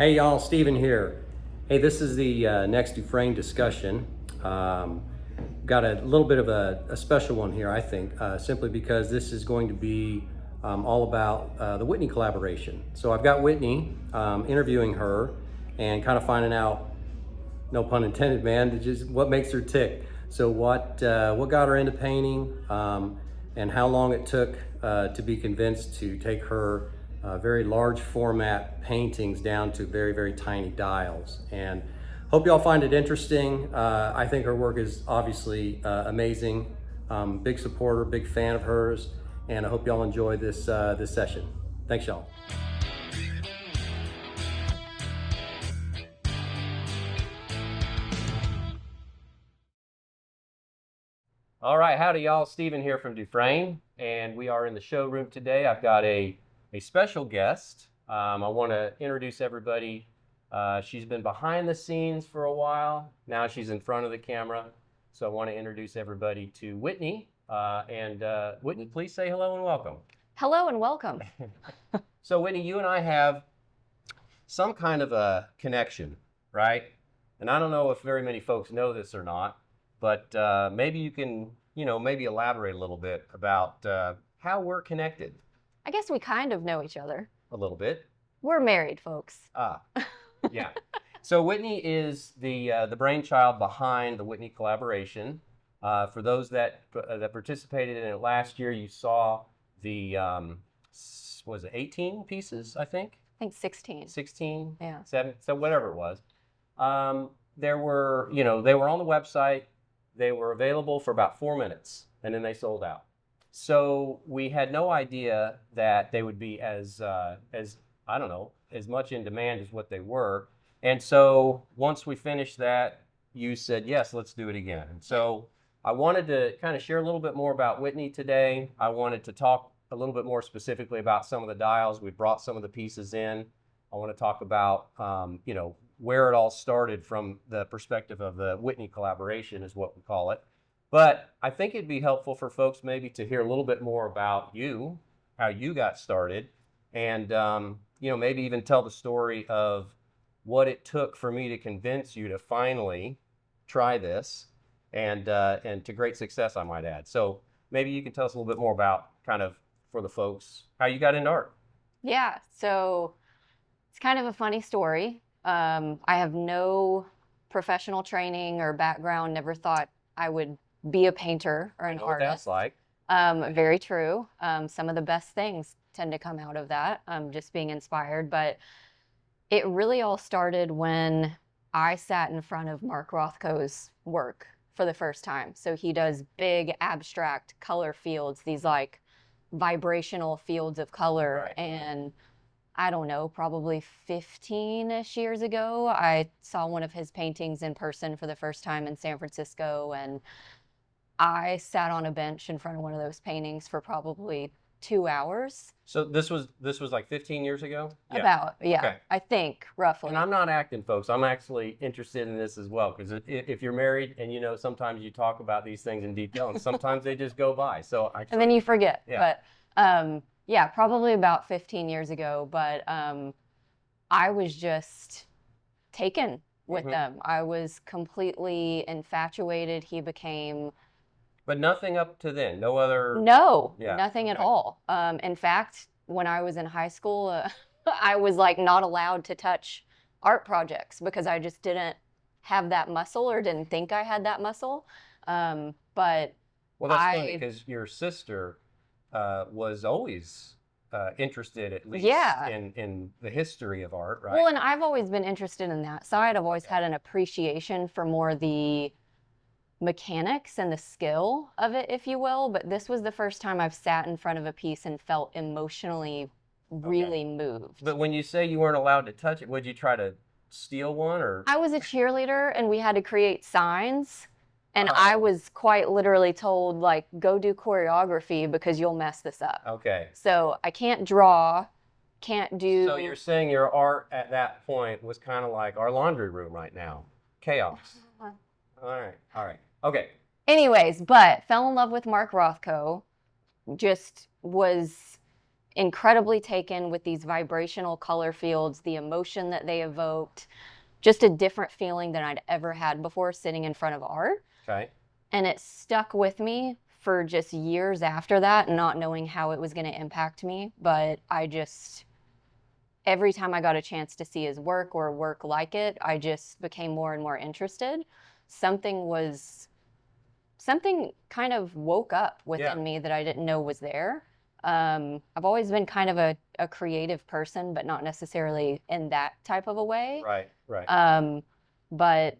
Hey y'all, Steven here. Hey, this is the next Dufrane discussion. Got a little bit of a special one here, I think, simply because this is going to be all about the Whitney collaboration. So I've got Whitney interviewing her and kind of finding out, no pun intended, man, just what makes her tick. So what got her into painting, and how long it took to be convinced to take her very large format paintings down to very, very tiny dials. And hope y'all find it interesting. I think her work is obviously amazing. Big supporter, big fan of hers, and I hope y'all enjoy this session. Thanks, y'all. All right, howdy y'all, Steven here from Dufrane, and we are in the showroom today. I've got a special guest. I want to introduce everybody. She's been behind the scenes for a while. Now she's in front of the camera. So I want to introduce everybody to Whitney. Whitney, please say hello and welcome. Hello and welcome. So Whitney, you and I have some kind of a connection, right? And I don't know if very many folks know this or not, but maybe you can, maybe elaborate a little bit about how we're connected. I guess we kind of know each other. A little bit. We're married, folks. Ah, yeah. So Whitney is the brainchild behind the Whitney collaboration. For those that participated in it last year, you saw the was it 18 pieces? I think 16. 16. Yeah. 7. So whatever it was. There were, they were on the website. They were available for about 4 minutes, and then they sold out. So we had no idea that they would be as I don't know, as much in demand as what they were. And so once we finished that, you said, yes, let's do it again. And so I wanted to kind of share a little bit more about Whitney today. I wanted to talk a little bit more specifically about some of the dials. We brought some of the pieces in. I want to talk about, where it all started from the perspective of the Whitney collaboration is what we call it. But I think it'd be helpful for folks maybe to hear a little bit more about you, how you got started, and maybe even tell the story of what it took for me to convince you to finally try this, and to great success, I might add. So maybe you can tell us a little bit more about kind of, for the folks, how you got into art. Yeah, so it's kind of a funny story. I have no professional training or background, never thought I would be a painter or an I know what that's artist. like. Very true. Some of the best things tend to come out of that, just being inspired. But it really all started when I sat in front of Mark Rothko's work for the first time. So he does big abstract color fields, these like vibrational fields of color. Right. And I don't know, probably 15-ish years ago, I saw one of his paintings in person for the first time in San Francisco, and I sat on a bench in front of one of those paintings for probably 2 hours. So this was like 15 years ago? About, yeah, Okay. I think, roughly. And I'm not acting, folks. I'm actually interested in this as well, because if you're married and sometimes you talk about these things in detail, and sometimes they just go by. So and then you forget. Yeah. But yeah, probably about 15 years ago. But I was just taken with them. I was completely infatuated. He became... But nothing up to then? No other... No, Yeah. nothing at Okay. all. In fact, when I was in high school, I was like not allowed to touch art projects because I just didn't have that muscle or didn't think I had that muscle. But Well, that's funny because your sister was always interested, at least, Yeah. in the history of art, right? Well, and I've always been interested in that side. I've always had an appreciation for more the mechanics and the skill of it, if you will. But this was the first time I've sat in front of a piece and felt emotionally really moved. But when you say you weren't allowed to touch it, would you try to steal one, or? I was a cheerleader and we had to create signs. And Oh. I was quite literally told, like, go do choreography because you'll mess this up. Okay. So I can't draw, can't do... So you're saying your art at that point was kind of like our laundry room right now. Chaos. All right. Okay. Anyways, but fell in love with Mark Rothko, just was incredibly taken with these vibrational color fields, the emotion that they evoked, just a different feeling than I'd ever had before sitting in front of art. Okay. And it stuck with me for just years after that, not knowing how it was going to impact me. But I just, every time I got a chance to see his work or work like it, I just became more and more interested. Something was, something kind of woke up within me that I didn't know was there. I've always been kind of a creative person, but not necessarily in that type of a way. Right. Right. But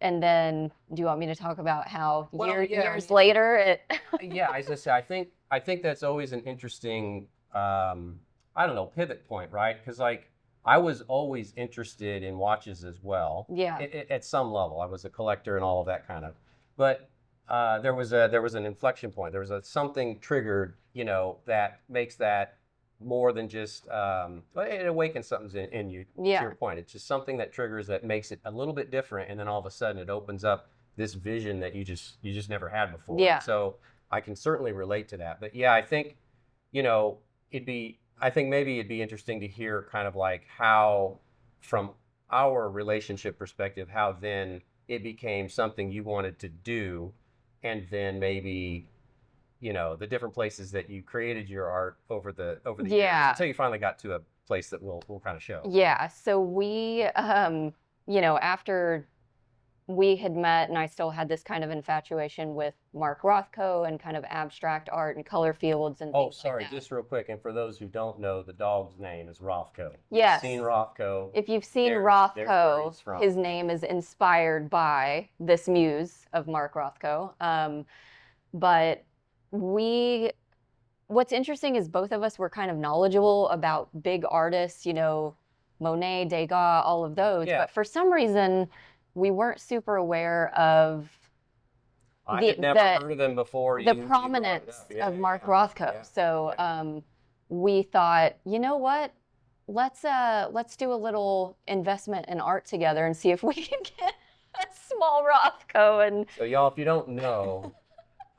and then, do you want me to talk about how Well, yeah, years later it? yeah, as I say, I think that's always an interesting, I don't know, pivot point, right? Because like I was always interested in watches as well. Yeah. At some level, I was a collector and all of that kind of, but there was an inflection point. There was something triggered, you know, that makes that more than just well, it awakens something in you. To Yeah. your point, it's just something that triggers that makes it a little bit different, and then all of a sudden it opens up this vision that you just never had before. Yeah. So I can certainly relate to that. But yeah, I think, you know, I think maybe it'd be interesting to hear kind of like how, from our relationship perspective, how then it became something you wanted to do, and then maybe, you know, the different places that you created your art over the years Yeah. until you finally got to a place that we'll kind of show. Yeah. So we, you know, after we had met and I still had this kind of infatuation with Mark Rothko and kind of abstract art and color fields and Oh, things sorry, like that. just real quick, and for those who don't know, the dog's name is Rothko. Yes. Seen Rothko. If you've seen There's where Rothko, he's from. his name is inspired by this muse of Mark Rothko. But we, what's interesting is both of us were kind of knowledgeable about big artists, you know, Monet, Degas, all of those. Yeah. But for some reason, we weren't super aware of I had never heard of them before. the prominence of Mark Rothko. Yeah. So we thought, you know what? Let's do a little investment in art together and see if we can get a small Rothko. And So y'all, if you don't know,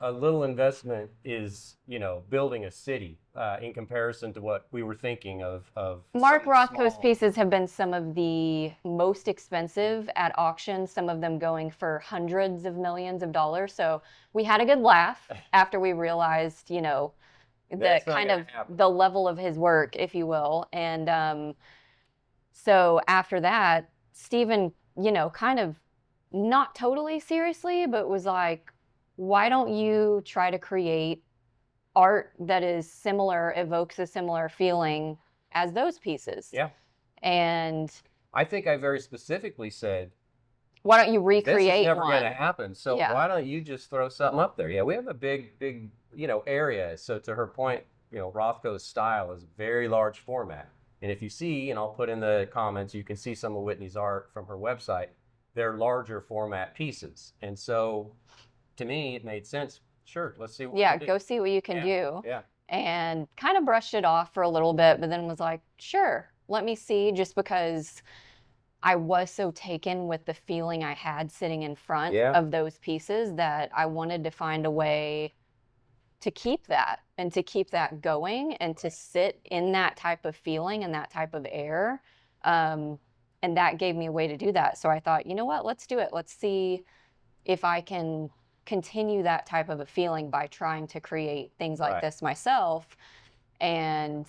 a little investment is, you know, building a city in comparison to what we were thinking of. Mark some Rothko's small- pieces have been some of the most expensive at auction, some of them going for hundreds of millions of dollars. So we had a good laugh after we realized, you know, the That's not kind gonna of happen. the level of his work, if you will. And so after that, Stephen, you know, kind of not totally seriously, but was like, why don't you try to create art that is similar, evokes a similar feeling as those pieces? Yeah. And I think I very specifically said, why don't you this recreate is never one? going to happen. So Yeah. why don't you just throw something up there? Yeah, we have a big, you know, area. So to her point, you know, Rothko's style is very large format. And if you see, and I'll put in the comments, you can see some of Whitney's art from her website. They're larger format pieces. And so to me, it made sense. Sure, let's see what we Yeah, can do. go see what you can Yeah, do. Yeah. And kind of brushed it off for a little bit, but then was like, sure, let me see, just because I was so taken with the feeling I had sitting in front Yeah. of those pieces that I wanted to find a way to keep that and to keep that going and to sit in that type of feeling and that type of air. And that gave me a way to do that. So I thought, you know what, let's do it. Let's see if I can continue that type of a feeling by trying to create things like Right. this myself. And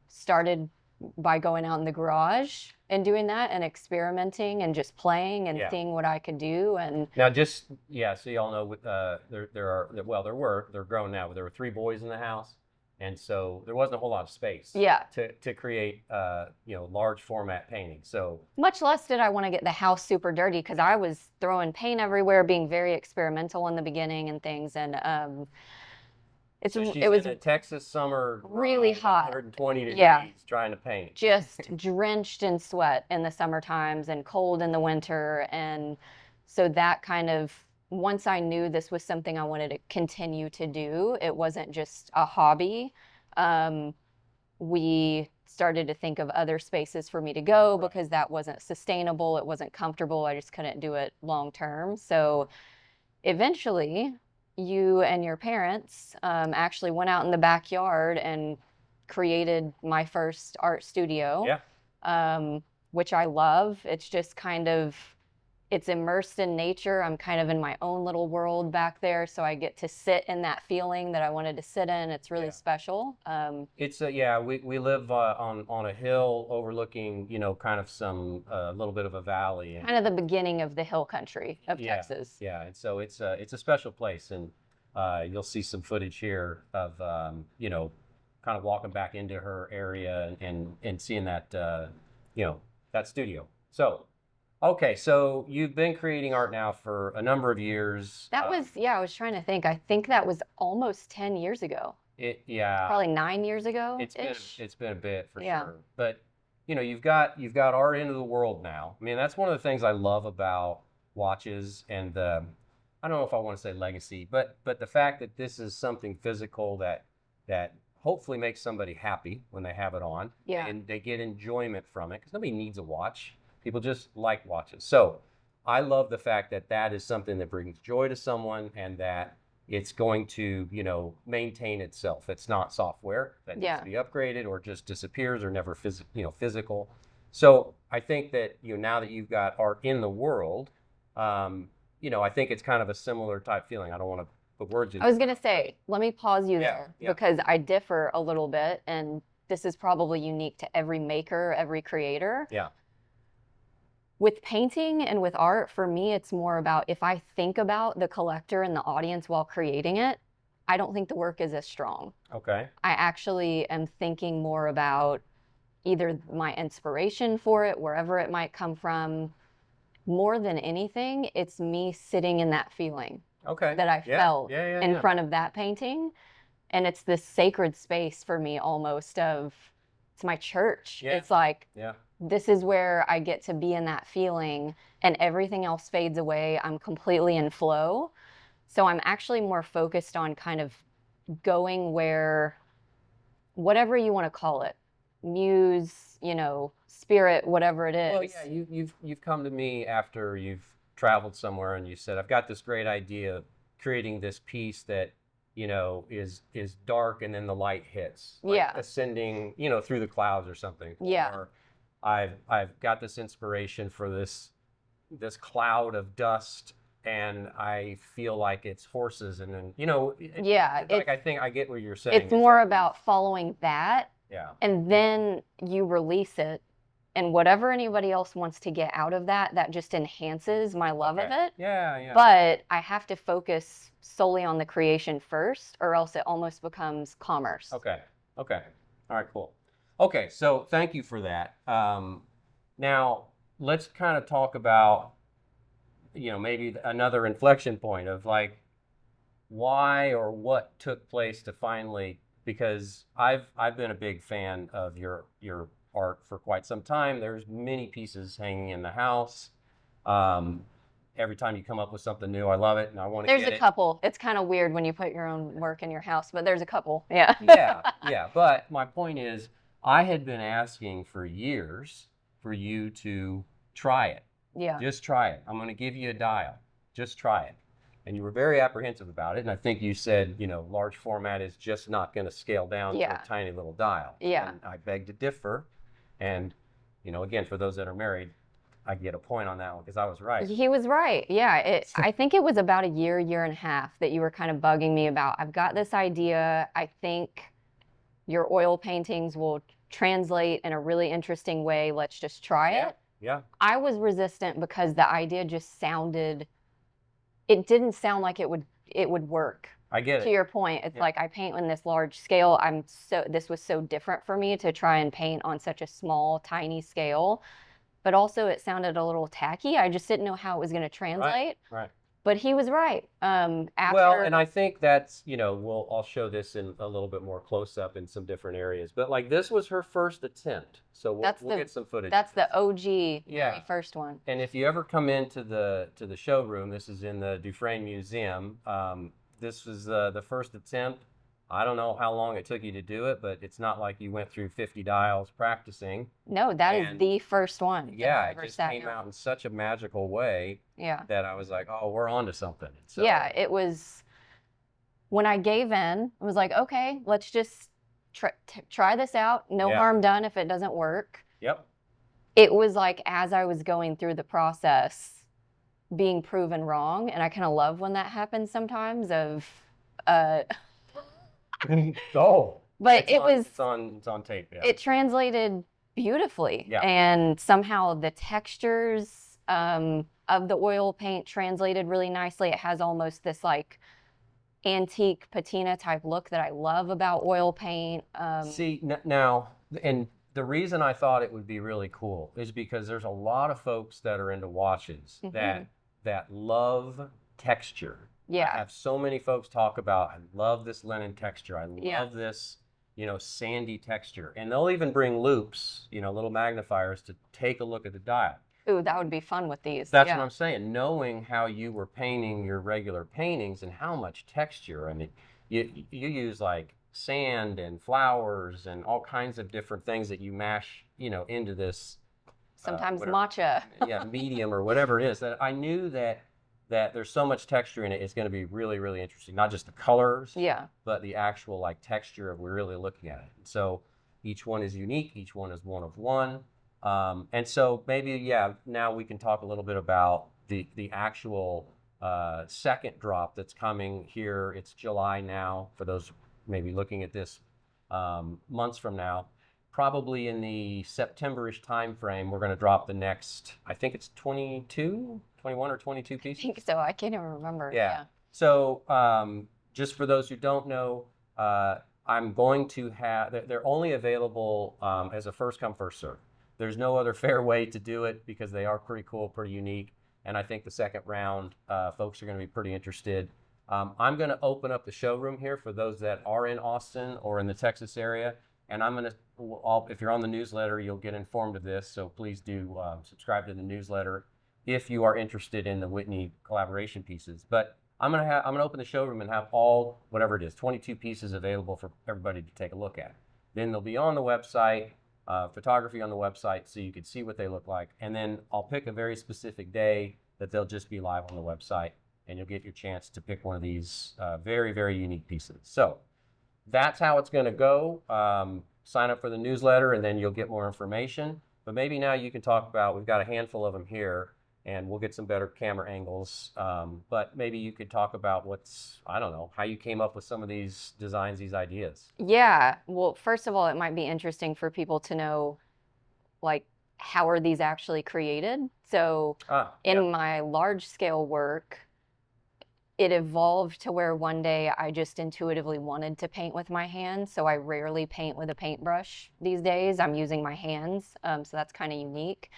started by going out in the garage and doing that and experimenting and just playing and Yeah. seeing what I could do. And Now, just, yeah, so y'all know, they're grown now, but there were 3 boys in the house. And so there wasn't a whole lot of space yeah, to create, you know, large format paintings. So much less did I want to get the house super dirty because I was throwing paint everywhere, being very experimental in the beginning and things. And she's it was in a Texas summer, really hot. 120 degrees, Yeah. trying to paint. Just drenched in sweat in the summer times and cold in the winter. And so that kind of, once I knew this was something I wanted to continue to do, it wasn't just a hobby. We started to think of other spaces for me to go Right. because that wasn't sustainable. It wasn't comfortable. I just couldn't do it long term. So eventually, you and your parents actually went out in the backyard and created my first art studio, Yeah. which I love. It's just kind of, it's immersed in nature. I'm kind of in my own little world back there, so I get to sit in that feeling that I wanted to sit in. It's really Yeah. special. It's a, yeah, we live on a hill overlooking, you know, kind of some a little bit of a valley, and Kind of the beginning of the hill country of yeah, Texas. yeah, and so it's a special place, and you'll see some footage here of you know, kind of walking back into her area and seeing that you know, that studio. So okay, so you've been creating art now for a number of years. That was, yeah, I was trying to think. I think that was almost 10 years ago. Yeah, Probably 9 years ago it's been ish. it's been a bit for Yeah. sure, but you know, you've got art into the world now. I mean, that's one of the things I love about watches and the, I don't know if I want to say legacy, but the fact that this is something physical that hopefully makes somebody happy when they have it on, Yeah. and they get enjoyment from it, because nobody needs a watch. People just like watches. So I love the fact that that is something that brings joy to someone, and that it's going to, you know, maintain itself. It's not software that needs Yeah. to be upgraded or just disappears or never physical. So I think that, you know, now that you've got art in the world, you know, I think it's kind of a similar type feeling. I don't want to put words in. I was going to say, let me pause you Yeah, there yeah. because I differ a little bit, and this is probably unique to every maker, every creator. Yeah. With painting and with art, for me, it's more about if I think about the collector and the audience while creating it, I don't think the work is as strong. Okay. I actually am thinking more about either my inspiration for it, wherever it might come from. More than anything, it's me sitting in that feeling Okay. that I Yeah. felt Yeah, yeah, in yeah. front of that painting. And it's this sacred space for me almost of, it's my church. Yeah. It's like, Yeah. this is where I get to be in that feeling, and everything else fades away. I'm completely in flow. So I'm actually more focused on kind of going where, whatever you want to call it, muse, you know, spirit, whatever it is. Well, yeah, you've come to me after you've traveled somewhere, and you said, I've got this great idea of creating this piece that, you know, is dark, and then the light hits, like Yeah. ascending, you know, through the clouds or something. Yeah. Or I've got this inspiration for this cloud of dust, and I feel like it's horses, and then, you know, Yeah, like, I think I get what you're saying. It's more about following that, Yeah. and then you release it, and whatever anybody else wants to get out of that, that just enhances my love of Okay. it. Yeah, yeah. But I have to focus solely on the creation first, or else it almost becomes commerce. Okay. Okay. All right, cool. Okay, so thank you for that. Now let's kind of talk about, you know, maybe another inflection point of like why or what took place to finally, because I've been a big fan of your art for quite some time. There's many pieces hanging in the house. Every time you come up with something new, I love it, and I want to There's get a it. couple. It's kind of weird when you put your own work in your house, but there's a couple. Yeah. Yeah, yeah. But my point is, I had been asking for years for you to try it. Yeah. Just try it. I'm going to give you a dial. Just try it. And you were very apprehensive about it. And I think you said, you know, large format is just not going to scale down Yeah. to a tiny little dial. Yeah. And I beg to differ. And, you know, again, for those that are married, I get a point on that one because I was right. He was right. Yeah. I think it was about a year and a half that you were kind of bugging me about. I've got this idea. I think your oil paintings will translate in a really interesting way. Let's just try it. Yeah. I was resistant because the idea just sounded, it didn't sound like it would work. I get To it. your point, it's Yeah. like I paint on this large scale. This was so different for me to try and paint on such a small, tiny scale. But also it sounded a little tacky. I just didn't know how it was going to translate. Right. But he was right. Well, and I think that's, you know, I'll show this in a little bit more close up in some different areas. But like this was her first attempt, so we'll get some footage. That's the OG, Yeah. very first one. And if you ever come into the showroom, this is in the Dufrane Museum. This was the first attempt. I don't know how long it took you to do it, but it's not like you went through 50 dials practicing. No, that is And the first one. that Yeah, I it ever just sat came down. out in such a magical way Yeah. that I was like, oh, we're on to something. So, Yeah, it was, when I gave in, I was like, okay, let's just try this out. No Yeah. harm done if it doesn't work. Yep. It was like as I was going through the process, being proven wrong, and I kind of love when that happens sometimes. Uh, Oh, but it was it's on tape. Yeah. it translated beautifully, Yeah. and somehow the textures of the oil paint translated really nicely. It has almost this like antique patina type look that I love about oil paint. See, now, and the reason I thought it would be really cool is because there's a lot of folks that are into watches that love texture. Yeah. I have so many folks talk about, I love this linen texture. I Yeah. love this, sandy texture. And they'll even bring loops, little magnifiers to take a look at the dial. Ooh, that would be fun with these. That's yeah. what I'm saying. Knowing how you were painting your regular paintings and how much texture. I mean, you use like sand and flowers and all kinds of different things that you mash, into this. Sometimes whatever, matcha. yeah, medium or whatever it is. That I knew that there's so much texture in it. It's going to be really, really interesting. Not just the colors, Yeah. but the actual like texture of we're really looking at it. So each one is unique. Each one is one of one. And so maybe, now we can talk a little bit about the actual second drop that's coming here. It's July now, for those maybe looking at this months from now. Probably in the September-ish time frame, we're going to drop the next, I think it's 21 or 22 pieces. I think so. I can't even remember. Yeah. So just for those who don't know, I'm going to have, they're only available as a first come, first serve. There's no other fair way to do it because they are pretty cool, pretty unique. And I think the second round, folks are going to be pretty interested. I'm going to open up the showroom here for those that are in Austin or in the Texas area. And I'm going to, if you're on the newsletter, you'll get informed of this. So please do subscribe to the newsletter if you are interested in the Whitney collaboration pieces. But I'm going to open the showroom and have all, whatever it is, 22 pieces available for everybody to take a look at. Then they'll be on the website. Photography on the website so you can see what they look like. And then I'll pick a very specific day that they'll just be live on the website, and you'll get your chance to pick one of these very, very unique pieces. So that's how it's going to go. Sign up for the newsletter, and then you'll get more information. But maybe now you can talk about, we've got a handful of them here, and we'll get some better camera angles. But maybe you could talk about I don't know, how you came up with some of these designs, these ideas. Yeah. Well, first of all, it might be interesting for people to know, like, how are these actually created? So in my large scale work, it evolved to where one day I just intuitively wanted to paint with my hands. So I rarely paint with a paintbrush these days. I'm using my hands. So that's kind of unique.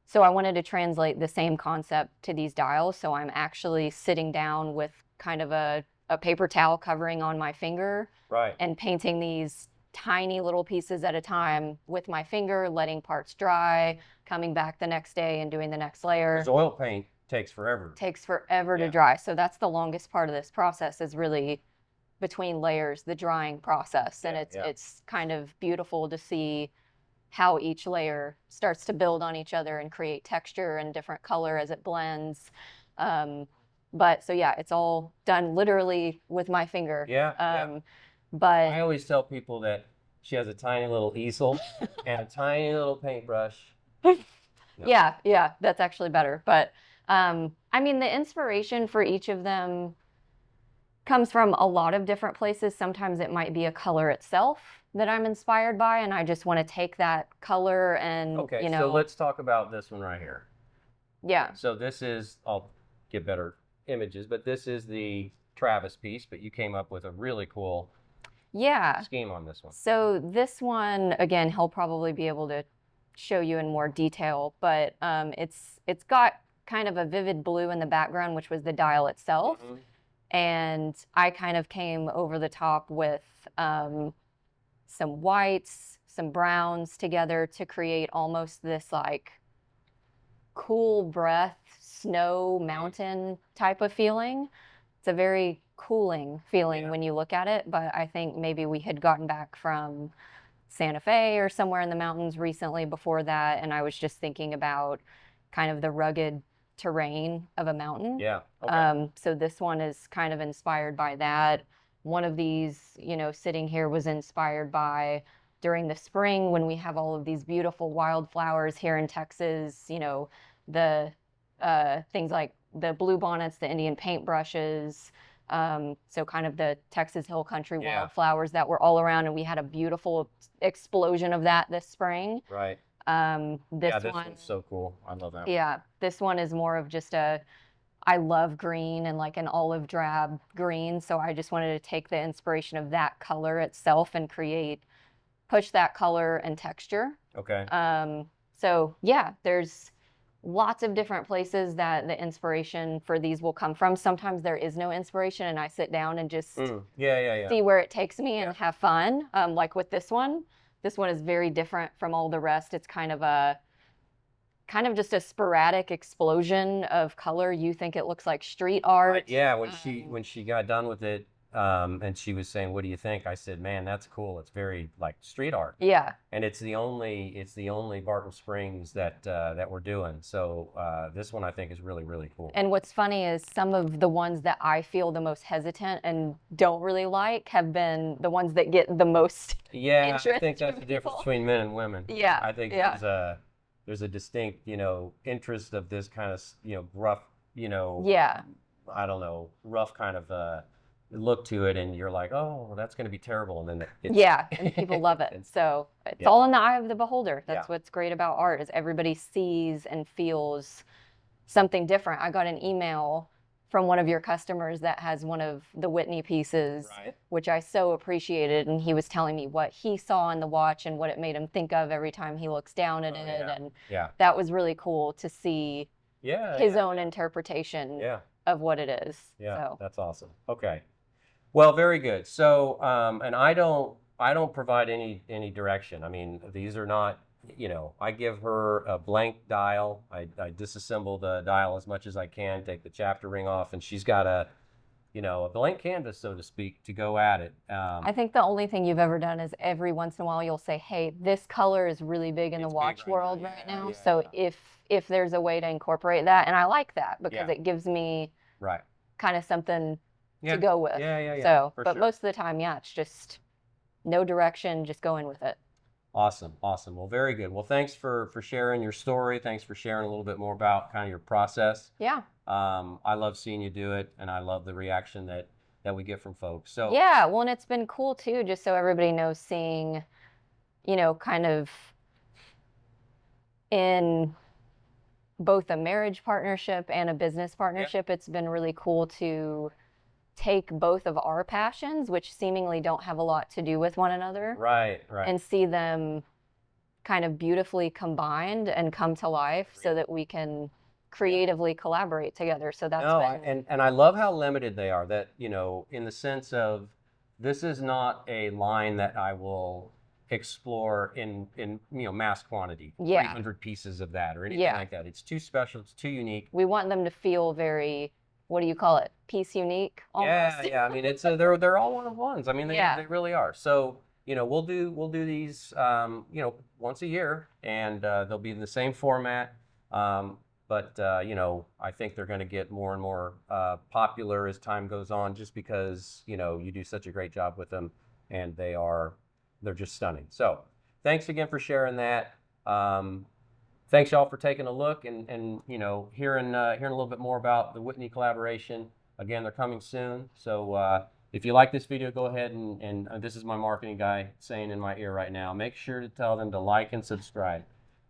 So I wanted to translate the same concept to these dials. So I'm actually sitting down with kind of a paper towel covering on my finger, right, and painting these tiny little pieces at a time with my finger, letting parts dry, coming back the next day and doing the next layer. Because oil paint takes forever. Takes forever to dry. So that's the longest part of this process, is really between layers, the drying process. And it's kind of beautiful to see how each layer starts to build on each other and create texture and different color as it blends. But so yeah, it's all done literally with my finger. But I always tell people that she has a tiny little easel and a tiny little paintbrush. Yeah, that's actually better. But I mean, the inspiration for each of them comes from a lot of different places. Sometimes it might be a color itself that I'm inspired by, and I just want to take that color and, okay, so let's talk about this one right here. Yeah. So this is, I'll get better images, but this is the Travis piece, but you came up with a really cool scheme on this one. So this one, again, he'll probably be able to show you in more detail, but it's got kind of a vivid blue in the background, which was the dial itself. Mm-hmm. And I kind of came over the top with some whites, some browns together to create almost this like cool breath, snow mountain type of feeling. It's a very cooling feeling when you look at it, but I think maybe we had gotten back from Santa Fe or somewhere in the mountains recently before that, and I was just thinking about kind of the rugged terrain of a mountain. Yeah. Okay. So this one is kind of inspired by that. one of these, sitting here was inspired by during the spring when we have all of these beautiful wildflowers here in Texas, the things like the bluebonnets, the Indian paintbrushes, so kind of the Texas Hill Country Yeah. wildflowers that were all around, and we had a beautiful explosion of that this spring. Right. This Yeah, this one, one's so cool. I love that one. yeah, this one is more of just I love green and like an olive drab green, so I just wanted to take the inspiration of that color itself and push that color and texture. Okay. So yeah, there's lots of different places that the inspiration for these will come from. Sometimes there is no inspiration and I sit down and just Yeah. see where it takes me and Yeah. have fun. Like with this one is very different from all the rest. It's kind of just a sporadic explosion of color. You think it looks like street art. Yeah, when she got done with it, and she was saying, "What do you think?" I said, "Man, that's cool. It's very like street art." Yeah. And it's the only Barton Springs that we're doing. So this one I think is really, really cool. And what's funny is some of the ones that I feel the most hesitant and don't really like have been the ones that get the most Yeah, I interest think that's from the difference people. between men and women. Yeah, I think yeah. there's a distinct, interest of this kind of, rough, Yeah. I don't know, rough kind of look to it, and you're like, oh, that's going to be terrible, and then Yeah, and people love it. So it's Yeah. all in the eye of the beholder. That's Yeah. what's great about art is everybody sees and feels something different. I got an email from one of your customers that has one of the Whitney pieces, Right. which I so appreciated, and he was telling me what he saw in the watch and what it made him think of every time he looks down at it, and Yeah. that was really cool to see Yeah. his own interpretation Yeah. of what it is. Yeah. So. That's awesome. Okay. Well, very good. So, and I don't provide any direction. I mean, these are not, I give her a blank dial. I disassemble the dial as much as I can, take the chapter ring off, and she's got a blank canvas, so to speak, to go at it. I think the only thing you've ever done is every once in a while you'll say, hey, this color is really big in the It's big watch right world now. right Yeah, now. yeah, So yeah. if there's a way to incorporate that, and I like that because Yeah. it gives me Right. kind of something Yeah. to go with. Yeah. So, For but sure. most of the time, yeah, it's just no direction, just going with it. Awesome. Well, very good. Well, thanks for sharing your story. Thanks for sharing a little bit more about kind of your process. Yeah. I love seeing you do it, and I love the reaction that we get from folks. So Yeah, well, and it's been cool too, just so everybody knows, seeing, kind of in both a marriage partnership and a business partnership, it's been really cool to take both of our passions, which seemingly don't have a lot to do with one another, Right. and see them kind of beautifully combined and come to life so that we can creatively collaborate together. So that's No, been, and I love how limited they are. That in the sense of this is not a line that I will explore in mass quantity. Yeah. 300 pieces of that or anything Yeah. like that. It's too special. It's too unique. we want them to feel very, what do you call it? Piece unique almost. Yeah. I mean, it's they're all one of ones. I mean, Yeah. they really are. So we'll do these once a year, and they'll be in the same format. But I think they're going to get more and more popular as time goes on, just because you do such a great job with them, and they're just stunning. So thanks again for sharing that. Thanks y'all for taking a look and hearing a little bit more about the Whitney collaboration. Again, they're coming soon. So if you like this video, go ahead and this is my marketing guy saying in my ear right now, make sure to tell them to like and subscribe.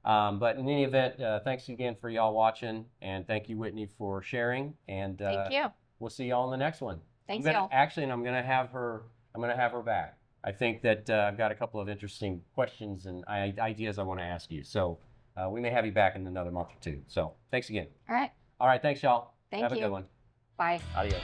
But in any event, thanks again for y'all watching, and thank you, Whitney, for sharing. And Thank you. we'll see y'all in the next one. Thanks, y'all. Actually, and I'm gonna have her back. I think that I've got a couple of interesting questions and ideas I want to ask you. So we may have you back in another month or two. So thanks again. All right. All right, thanks y'all. Thank Have you. a good one. Bye. Adios.